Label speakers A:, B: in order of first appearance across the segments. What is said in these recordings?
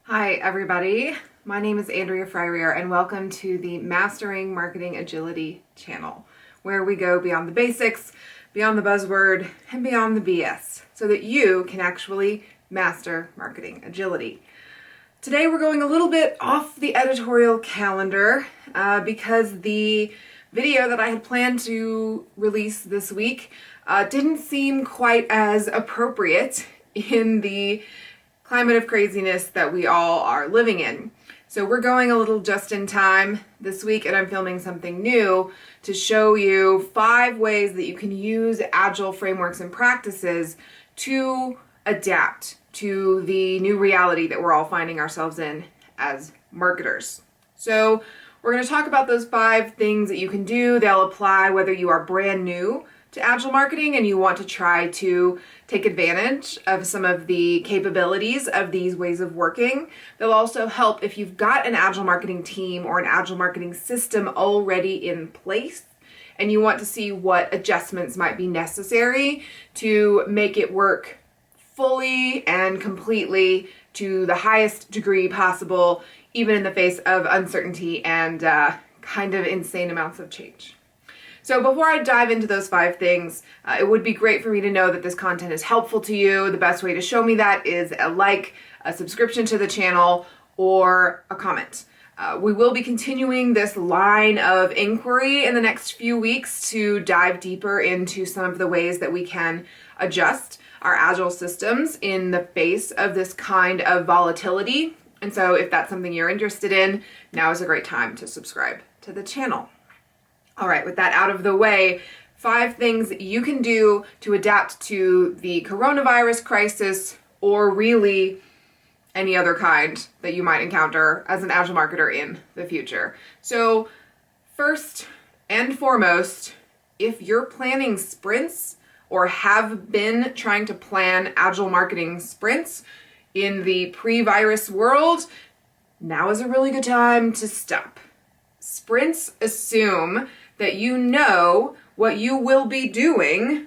A: Hi everybody, my name is Andrea Fryrear and welcome to the Mastering Marketing Agility channel, where we go beyond the basics, beyond the buzzword, and beyond the BS, so that you can actually master marketing agility. Today we're going a little bit off the editorial calendar because the video that I had planned to release this week didn't seem quite as appropriate in the climate of craziness that we all are living in. So we're going a little just in time this week, and I'm filming something new to show you 5 ways that you can use Agile frameworks and practices to adapt to the new reality that we're all finding ourselves in as marketers. So we're going to talk about those 5 things that you can do. They'll apply whether you are brand new to Agile marketing and you want to try to take advantage of some of the capabilities of these ways of working. They'll also help if you've got an Agile marketing team or an Agile marketing system already in place and you want to see what adjustments might be necessary to make it work fully and completely to the highest degree possible, even in the face of uncertainty and kind of insane amounts of change. So before I dive into those 5 things, it would be great for me to know that this content is helpful to you. The best way to show me that is a like, a subscription to the channel, or a comment. We will be continuing this line of inquiry in the next few weeks to dive deeper into some of the ways that we can adjust our Agile systems in the face of this kind of volatility. And so if that's something you're interested in, now is a great time to subscribe to the channel. All right, with that out of the way, 5 things you can do to adapt to the coronavirus crisis, or really any other kind that you might encounter as an Agile marketer in the future. So first and foremost, if you're planning sprints or have been trying to plan Agile marketing sprints in the pre-virus world, now is a really good time to stop. Sprints assume that you know what you will be doing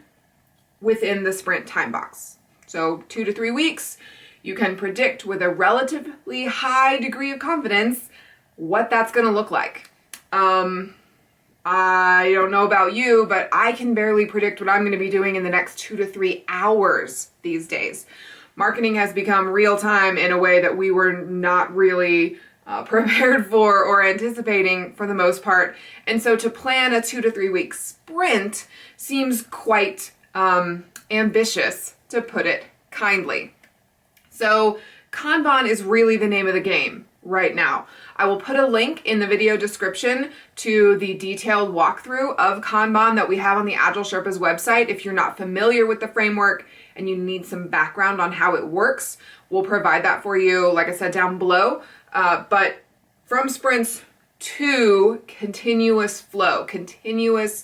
A: within the sprint time box. So 2 to 3 weeks, you can predict with a relatively high degree of confidence what that's going to look like. I don't know about you, but I can barely predict what I'm going to be doing in the next 2 to 3 hours these days. Marketing has become real time in a way that we were not really prepared for or anticipating for the most part. And so to plan a 2 to 3 week sprint seems quite ambitious, to put it kindly. So Kanban is really the name of the game right now. I will put a link in the video description to the detailed walkthrough of Kanban that we have on the AgileSherpas website. If you're not familiar with the framework and you need some background on how it works, we'll provide that for you, like I said, down below. But from sprints to continuous flow, continuous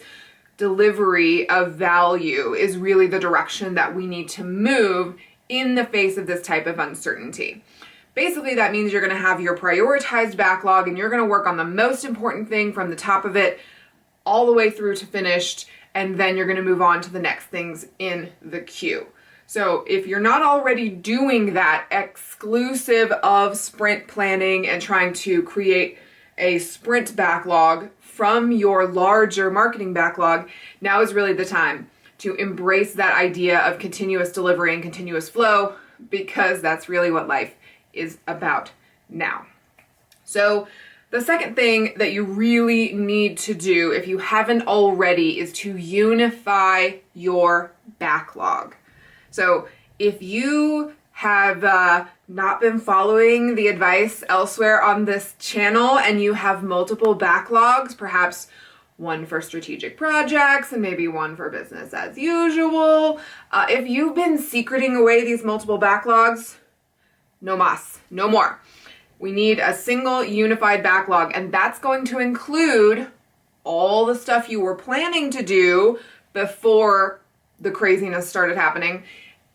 A: delivery of value is really the direction that we need to move in the face of this type of uncertainty. Basically, that means you're going to have your prioritized backlog and you're going to work on the most important thing from the top of it all the way through to finished, and then you're going to move on to the next things in the queue. So if you're not already doing that exclusive of sprint planning and trying to create a sprint backlog from your larger marketing backlog, now is really the time to embrace that idea of continuous delivery and continuous flow, because that's really what life is about now. So the second thing that you really need to do, if you haven't already, is to unify your backlog. So if you have not been following the advice elsewhere on this channel and you have multiple backlogs, perhaps one for strategic projects and maybe one for business as usual, if you've been secreting away these multiple backlogs, no mas, no more. We need a single unified backlog, and that's going to include all the stuff you were planning to do before the craziness started happening,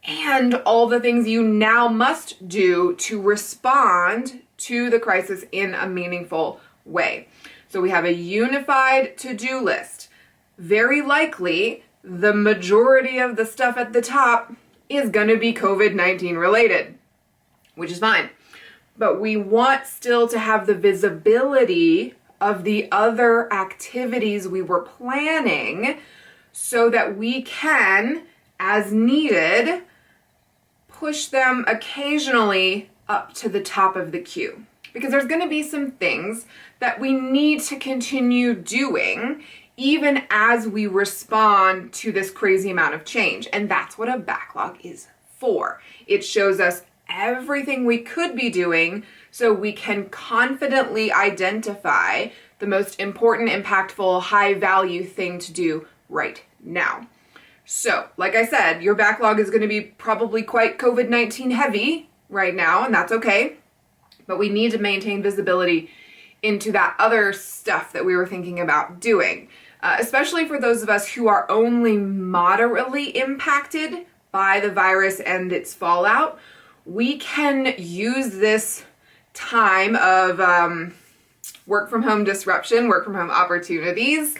A: and all the things you now must do to respond to the crisis in a meaningful way. So we have a unified to-do list. Very likely, the majority of the stuff at the top is going to be COVID-19 related, which is fine. but we want still to have the visibility of the other activities we were planning so that we can, as needed, push them occasionally up to the top of the queue. Because there's going to be some things that we need to continue doing even as we respond to this crazy amount of change. And that's what a backlog is for. It shows us everything we could be doing so we can confidently identify the most important, impactful, high value thing to do right now. So, like I said, your backlog is going to be probably quite COVID-19 heavy right now, and that's okay. But we need to maintain visibility into that other stuff that we were thinking about doing, especially for those of us who are only moderately impacted by the virus and its fallout. We can use this time of work from home disruption, work from home opportunities,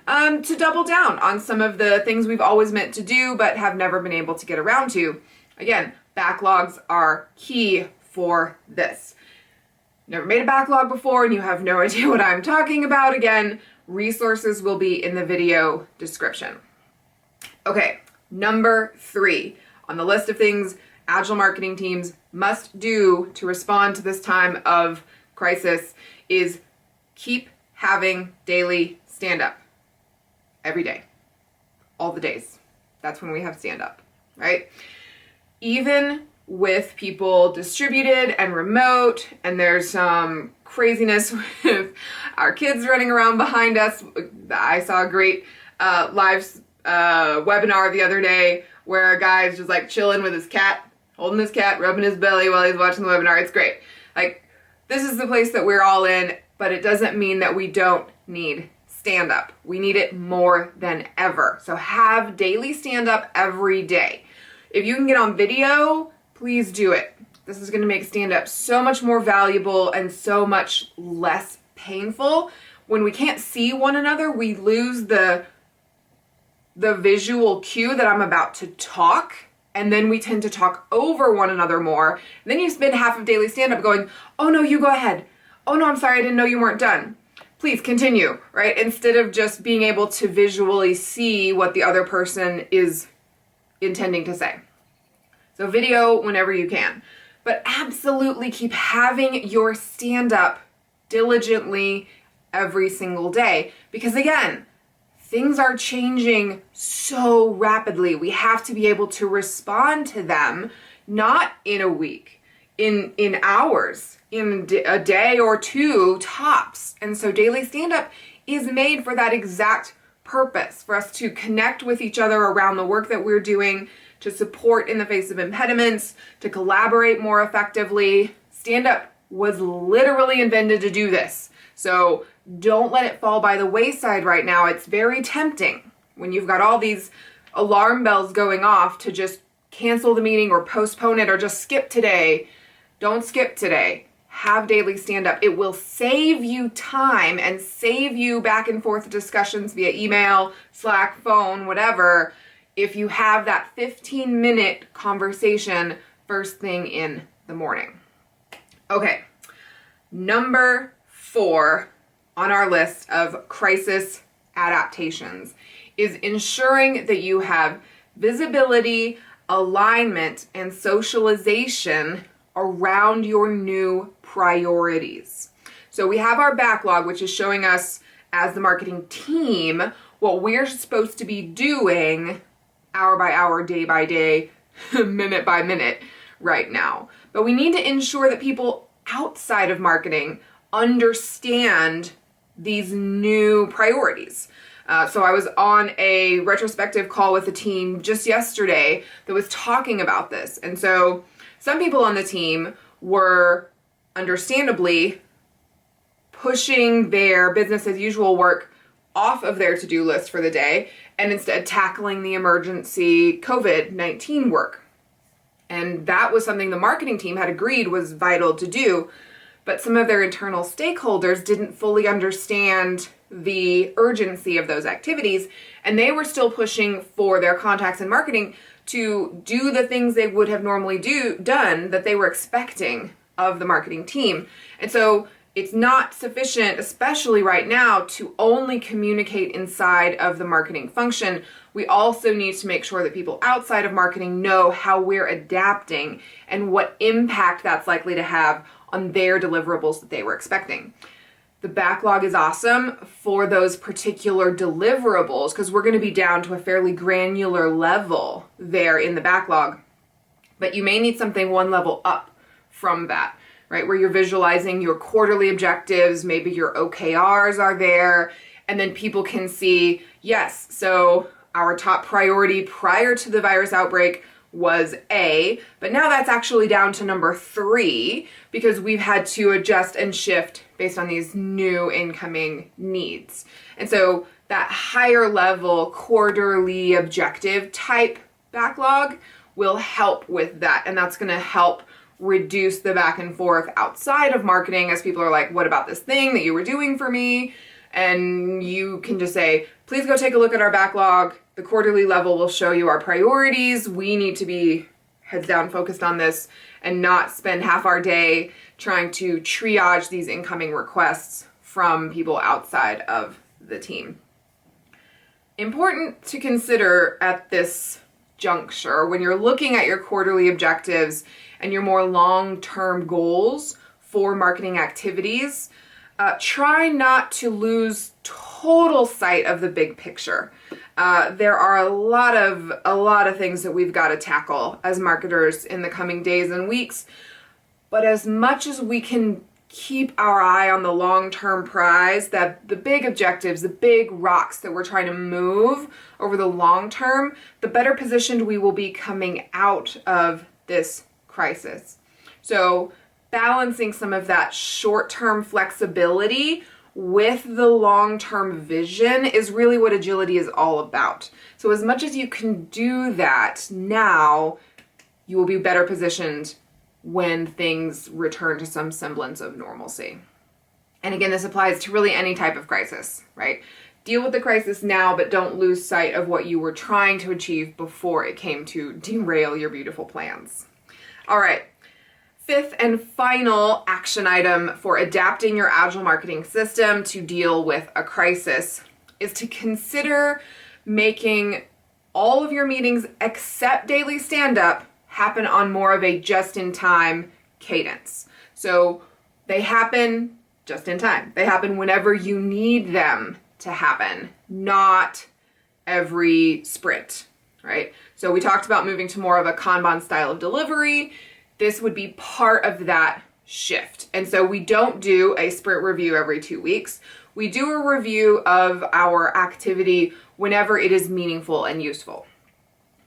A: to double down on some of the things we've always meant to do but have never been able to get around to. Again, backlogs are key for this. Never made a backlog before and you have no idea what I'm talking about, again, resources will be in the video description. Okay, number 3 on the list of things Agile marketing teams must do to respond to this time of crisis is keep having daily stand-up every day, all the days. That's when we have stand-up, right? Even with people distributed and remote, and there's some craziness with our kids running around behind us. I saw a great live webinar the other day where a guy's just like chilling with his cat, holding his cat, rubbing his belly while he's watching the webinar. It's great. Like, this is the place that we're all in, but it doesn't mean that we don't need stand-up. We need it more than ever. So have daily stand-up every day. If you can get on video, please do it. This is going to make stand-up so much more valuable and so much less painful. When we can't see one another, we lose the visual cue that I'm about to talk, and then we tend to talk over one another more. And then you spend half of daily stand-up going, oh no, you go ahead. Oh no, I'm sorry, I didn't know you weren't done. Please continue, right? Instead of just being able to visually see what the other person is intending to say. So video whenever you can. But absolutely keep having your stand-up diligently every single day. Because again, things are changing so rapidly. We have to be able to respond to them, not in a week, in hours, in a day or two tops. And so daily stand-up is made for that exact purpose, for us to connect with each other around the work that we're doing, to support in the face of impediments, to collaborate more effectively. Stand-up was literally invented to do this. So don't let it fall by the wayside right now. It's very tempting when you've got all these alarm bells going off to just cancel the meeting or postpone it or just skip today. Don't skip today. Have daily stand-up. It will save you time and save you back and forth discussions via email, Slack, phone, whatever, if you have that 15-minute conversation first thing in the morning. Okay, number 4 on our list of crisis adaptations is ensuring that you have visibility, alignment, and socialization around your new priorities. So we have our backlog, which is showing us as the marketing team what we're supposed to be doing hour by hour, day by day, minute by minute right now. But we need to ensure that people outside of marketing understand these new priorities. So I was on a retrospective call with the team just yesterday that was talking about this. And so some people on the team were understandably pushing their business as usual work off of their to-do list for the day and instead tackling the emergency COVID-19 work. And that was something the marketing team had agreed was vital to do, but some of their internal stakeholders didn't fully understand the urgency of those activities, and they were still pushing for their contacts in marketing to do the things they would have normally done that they were expecting of the marketing team. And so it's not sufficient, especially right now, to only communicate inside of the marketing function. We also need to make sure that people outside of marketing know how we're adapting and what impact that's likely to have on their deliverables that they were expecting. The backlog is awesome for those particular deliverables because we're going to be down to a fairly granular level there in the backlog. But you may need something one level up from that, right? Where you're visualizing your quarterly objectives, maybe your OKRs are there, and then people can see, yes, so our top priority prior to the virus outbreak was A, but now that's actually down to number 3 because we've had to adjust and shift based on these new incoming needs. And so that higher level quarterly objective type backlog will help with that. And that's going to help reduce the back and forth outside of marketing as people are like, what about this thing that you were doing for me? And you can just say, please go take a look at our backlog. The quarterly level will show you our priorities. We need to be heads down focused on this and not spend half our day trying to triage these incoming requests from people outside of the team. Important to consider at this juncture when you're looking at your quarterly objectives and your more long-term goals for marketing activities, try not to lose total sight of the big picture. There are a lot of things that we've got to tackle as marketers in the coming days and weeks. But as much as we can keep our eye on the long-term prize, that the big objectives, the big rocks that we're trying to move over the long term, the better positioned we will be coming out of this crisis. So balancing some of that short-term flexibility with the long-term vision is really what agility is all about. So as much as you can do that now, you will be better positioned when things return to some semblance of normalcy. And again, this applies to really any type of crisis, right? Deal with the crisis now, but don't lose sight of what you were trying to achieve before it came to derail your beautiful plans. All right. 5th and final action item for adapting your Agile marketing system to deal with a crisis is to consider making all of your meetings except daily stand-up happen on more of a just-in-time cadence. So they happen just in time. They happen whenever you need them to happen, not every sprint, right? So we talked about moving to more of a Kanban style of delivery. This would be part of that shift. And so we don't do a sprint review every 2 weeks. We do a review of our activity whenever it is meaningful and useful.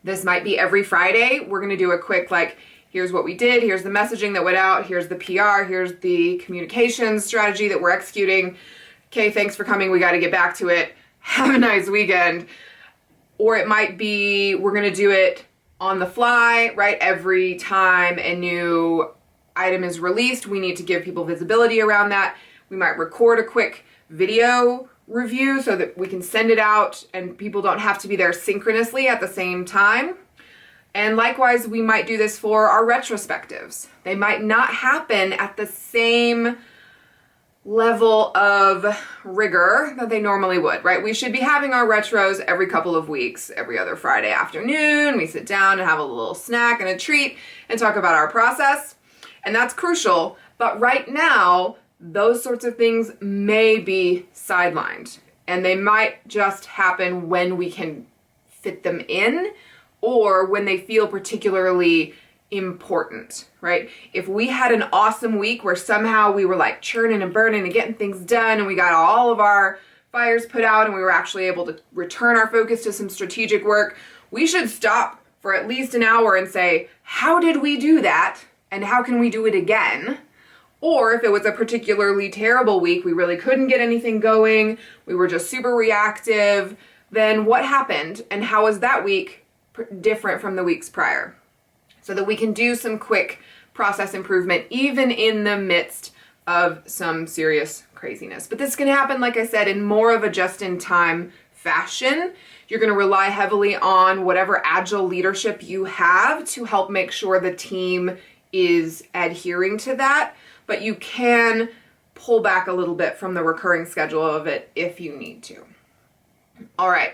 A: This might be every Friday. We're going to do a quick, here's what we did, here's the messaging that went out, here's the PR, here's the communications strategy that we're executing. Okay, thanks for coming. We got to get back to it. Have a nice weekend. Or it might be, we're going to do it on the fly, right? Every time a new item is released, we need to give people visibility around that. We might record a quick video review so that we can send it out and people don't have to be there synchronously at the same time. And likewise, we might do this for our retrospectives. They might not happen at the same level of rigor that they normally would, right? We should be having our retros every couple of weeks, every other Friday afternoon. We sit down and have a little snack and a treat and talk about our process. And that's crucial. But right now, those sorts of things may be sidelined. And they might just happen when we can fit them in or when they feel particularly important, right? If we had an awesome week where somehow we were churning and burning and getting things done and we got all of our fires put out and we were actually able to return our focus to some strategic work, we should stop for at least an hour and say, how did we do that? And how can we do it again? Or if it was a particularly terrible week, we really couldn't get anything going, we were just super reactive, then what happened and how was that week different from the weeks prior? So that we can do some quick process improvement even in the midst of some serious craziness. But this can happen, like I said, in more of a just-in-time fashion. You're going to rely heavily on whatever Agile leadership you have to help make sure the team is adhering to that, but you can pull back a little bit from the recurring schedule of it if you need to. All right,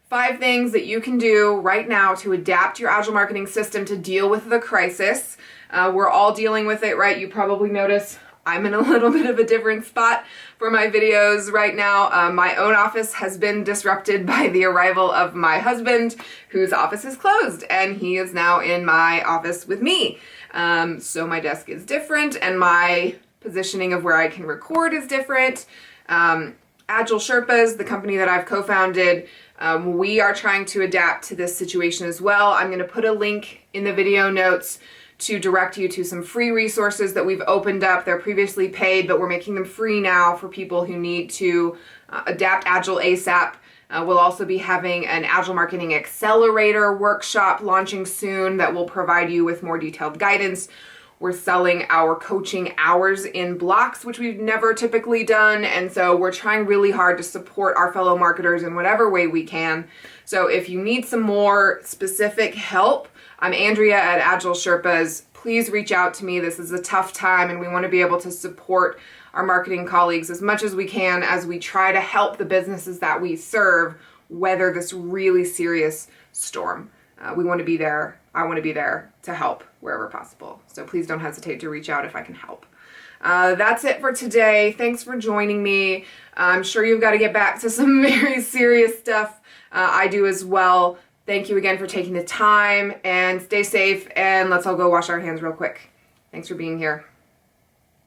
A: 5 things that you can do right now to adapt your Agile marketing system to deal with the crisis. We're all dealing with it, right? You probably notice I'm in a little bit of a different spot for my videos right now. My own office has been disrupted by the arrival of my husband, whose office is closed, and he is now in my office with me. So my desk is different, and my positioning of where I can record is different. AgileSherpas, the company that I've co-founded, we are trying to adapt to this situation as well. I'm going to put a link in the video notes to direct you to some free resources that we've opened up. They're previously paid, but we're making them free now for people who need to adapt Agile ASAP. We'll also be having an Agile Marketing Accelerator workshop launching soon that will provide you with more detailed guidance. We're selling our coaching hours in blocks, which we've never typically done, and so we're trying really hard to support our fellow marketers in whatever way we can. So if you need some more specific help, I'm Andrea at AgileSherpas. Please reach out to me. This is a tough time, and we want to be able to support our marketing colleagues as much as we can as we try to help the businesses that we serve weather this really serious storm. We want to be there. I want to be there to help wherever possible. So please don't hesitate to reach out if I can help. That's it for today. Thanks for joining me. I'm sure you've got to get back to some very serious stuff. I do as well. Thank you again for taking the time, and stay safe, and let's all go wash our hands real quick. Thanks for being here.